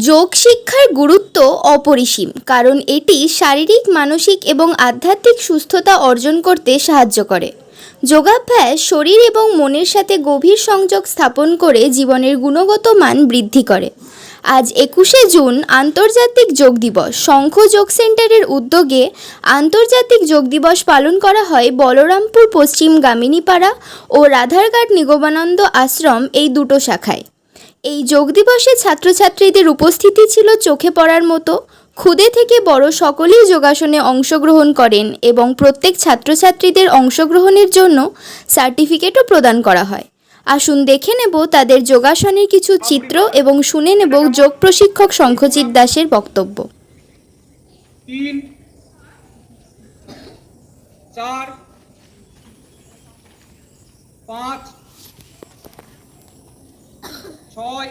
যোগ শিক্ষার গুরুত্ব অপরিসীম, কারণ এটি শারীরিক, মানসিক এবং আধ্যাত্মিক সুস্থতা অর্জন করতে সাহায্য করে। যোগাভ্যাস শরীর এবং মনের সাথে গভীর সংযোগ স্থাপন করে জীবনের গুণগত মান বৃদ্ধি করে। আজ 21শে জুন আন্তর্জাতিক যোগ দিবস। শঙ্খ যোগ সেন্টারের উদ্যোগে আন্তর্জাতিক যোগ দিবস পালন করা হয় বলরামপুর পশ্চিম গামিনীপাড়া ও রাধারঘাট নিগমানন্দ আশ্রম, এই দুটো শাখায়। এই যোগ দিবসে ছাত্রছাত্রীদের উপস্থিতি ছিল চোখে পড়ার মতো। ক্ষুদে থেকে বড় সকলেই যোগাসনে অংশগ্রহণ করেন এবং প্রত্যেক ছাত্রছাত্রীদের অংশগ্রহণের জন্য সার্টিফিকেটও প্রদান করা হয়। আসুন দেখে নেব তাদের যোগাসনের কিছু চিত্র এবং শুনে নেব যোগ প্রশিক্ষক শঙ্খজিৎ দাসের বক্তব্য। 3 4 5 6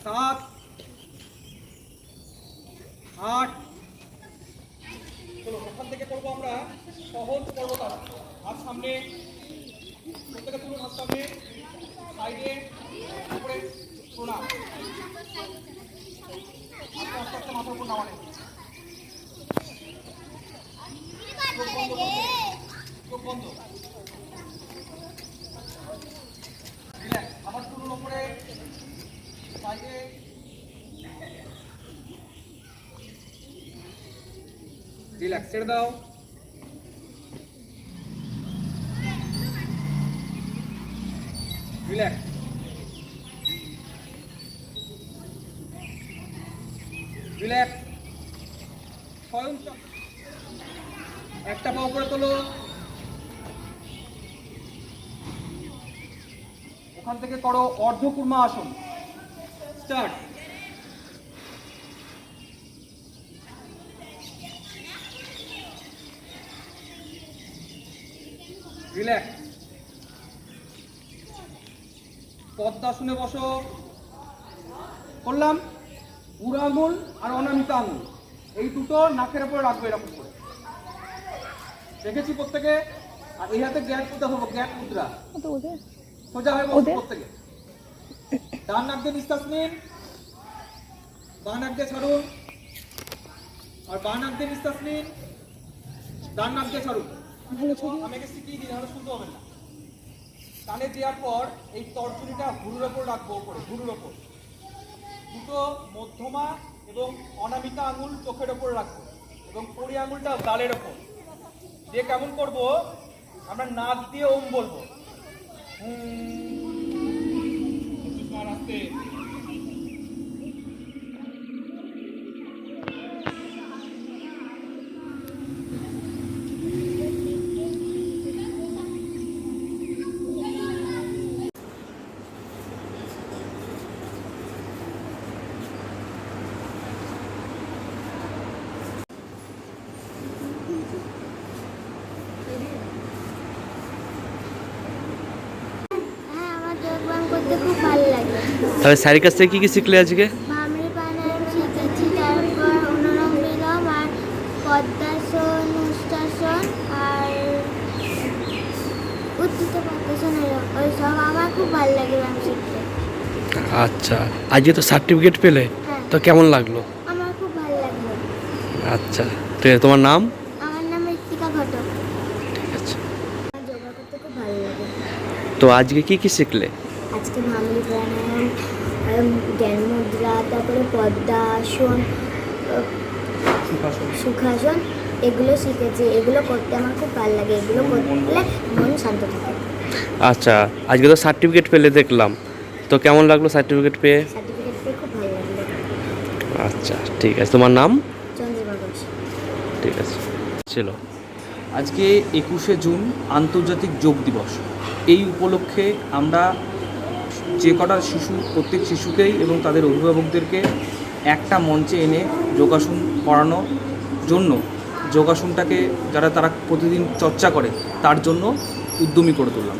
7 8। চলো ওখান থেকে করবো আমরা সহজ পর্বতাসন। হাত সামনে, প্রত্যেকে তুলুন হাত সামনে, সাইডে, উপরে প্রণাম। আস্তে আস্তে আস্তে মাথার উপর নামানো। চোখ বন্ধ। আবার তুলুন উপরে, সাইডে, রিল্যাক্স, ছেড়ে দাও। Relax, relax. স্বয়ং একটা পা উপরে তোলো, ওখান থেকে করো অর্ধকুর্মা আসন। স্টার্ট। রিল্যাক্স। পদ্মাসনে বসো। করলাম বুড়ো আঙুল আর অনামিকা আঙুল, এই দুটো নাকের উপরে রাখবে এরকম করে। দেখেছি প্রত্যেকে। আর এই হাতে গ্যাট মুদ্রা হবো, গ্যাট মুদ্রা। সোজা হয়ে বসো প্রত্যেকে। ডান নাক দিয়ে নিঃশ্বাস নিন, বাঁ নাক দিয়ে ছাড়ুন। আর বাঁ নাক দিয়ে নিঃশ্বাস নিন, ডান নাক দিয়ে ছাড়ুন। আমি একে শিখিয়ে দিই, নাহলে শুনতে হবে না। কানে দেওয়ার পর এই তর্জনীটা ভুরুর ওপর রাখবো, উপরে ভুরুর ওপর। দুটো মধ্যমা এবং অনামিকা আঙুল চোখের ওপর রাখবো এবং পরি আঙুলটা গালের ওপর দিয়ে কেমন করব, আমরা নাক দিয়ে ওম বলবো। খুব ভালো লাগে। তবে স্যারের কাছ থেকে কি কি শিখলে আজকে? ভামরি প্রাণায়াম শিখেছি, তারপর অনুলোম বিলোম আর পদ্মাসন, উষ্ট্রাসন আর উত্থিত পদ্মাসন, ওই সব আমার খুব ভালো লাগে ব্যায়াম শিখতে। আচ্ছা, আজকে তো সার্টিফিকেট পেলে, হ্যাঁ, তো কেমন লাগলো? আমার খুব ভালো লাগলো। আচ্ছা, ঠিক আছে। তোমার নাম? আমার নাম ঋত্বিকা ঘটক। ঠিক আছে। আমার যোগা করতে খুব ভালো লাগে। তো আজকে কি কি শিখলে? আজকে ভামরি প্রাণায়াম, জ্ঞান মুদ্রা, তারপরে পদ্মাসন, সুখাসন, এগুলো শিখেছি। এগুলো করতে আমার খুব ভালো লাগে। এগুলো করলে মন শান্ত থাকে। আচ্ছা, আজকে তো সার্টিফিকেট পেলে দেখলাম, তো কেমন লাগলো সার্টিফিকেট পেয়ে? সার্টিফিকেট পেয়ে খুব ভালো লাগলো। আচ্ছা, ঠিক আছে। তোমার নাম? চন্দ্রিমা ঘোষ। ঠিক আছে। ছিল আজকে 21শে জুন আন্তর্জাতিক যোগ দিবস। এই উপলক্ষে আমরা যে কটা শিশু, প্রত্যেক শিশুকেই এবং তাদের অভিভাবকদেরকে একটা মঞ্চে এনে যোগাসন করানোর জন্য, যোগাসনটাকে তারা প্রতিদিন চর্চা করে তার জন্য উদ্যমী করে তুললাম।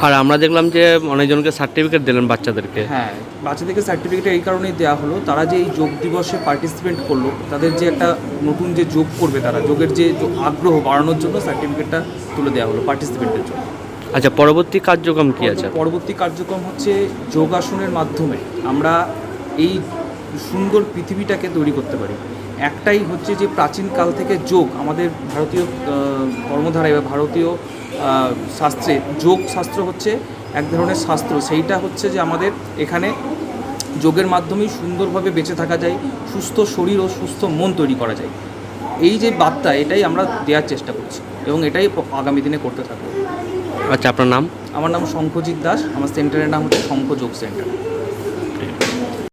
আর আমরা দেখলাম যে অনেকজনকে সার্টিফিকেট দিলেন বাচ্চাদেরকে। হ্যাঁ, বাচ্চাদেরকে সার্টিফিকেট এই কারণেই দেওয়া হলো, তারা যে এই যোগ দিবসে পার্টিসিপেট করলো, তাদের যে একটা নতুন যে যোগ করবে, তারা যোগের যে আগ্রহ বাড়ানোর জন্য সার্টিফিকেটটা তুলে দেওয়া হলো পার্টিসিপেন্টের জন্য। আচ্ছা, পরবর্তী কার্যক্রম কি আছে? পরবর্তী কার্যক্রম হচ্ছে যোগাসনের মাধ্যমে আমরা এই সুন্দর পৃথিবীটাকে তৈরি করতে পারি। একটাই হচ্ছে যে প্রাচীনকাল থেকে যোগ আমাদের ভারতীয় কর্মধারায় বা ভারতীয় শাস্ত্রে যোগ শাস্ত্র হচ্ছে এক ধরনের শাস্ত্র। সেইটা হচ্ছে যে আমাদের এখানে যোগের মাধ্যমেই সুন্দরভাবে বেঁচে থাকা যায়, সুস্থ শরীর ও সুস্থ মন তৈরি করা যায়। এই যে বার্তা, এটাই আমরা দেওয়ার চেষ্টা করছি এবং এটাই আগামী দিনে করতে থাকবো। আচ্ছা, আপনার নাম? আমার নাম শঙ্খজিৎ দাস। আমার সেন্টারের নাম হচ্ছে শঙ্খ যোগ সেন্টার।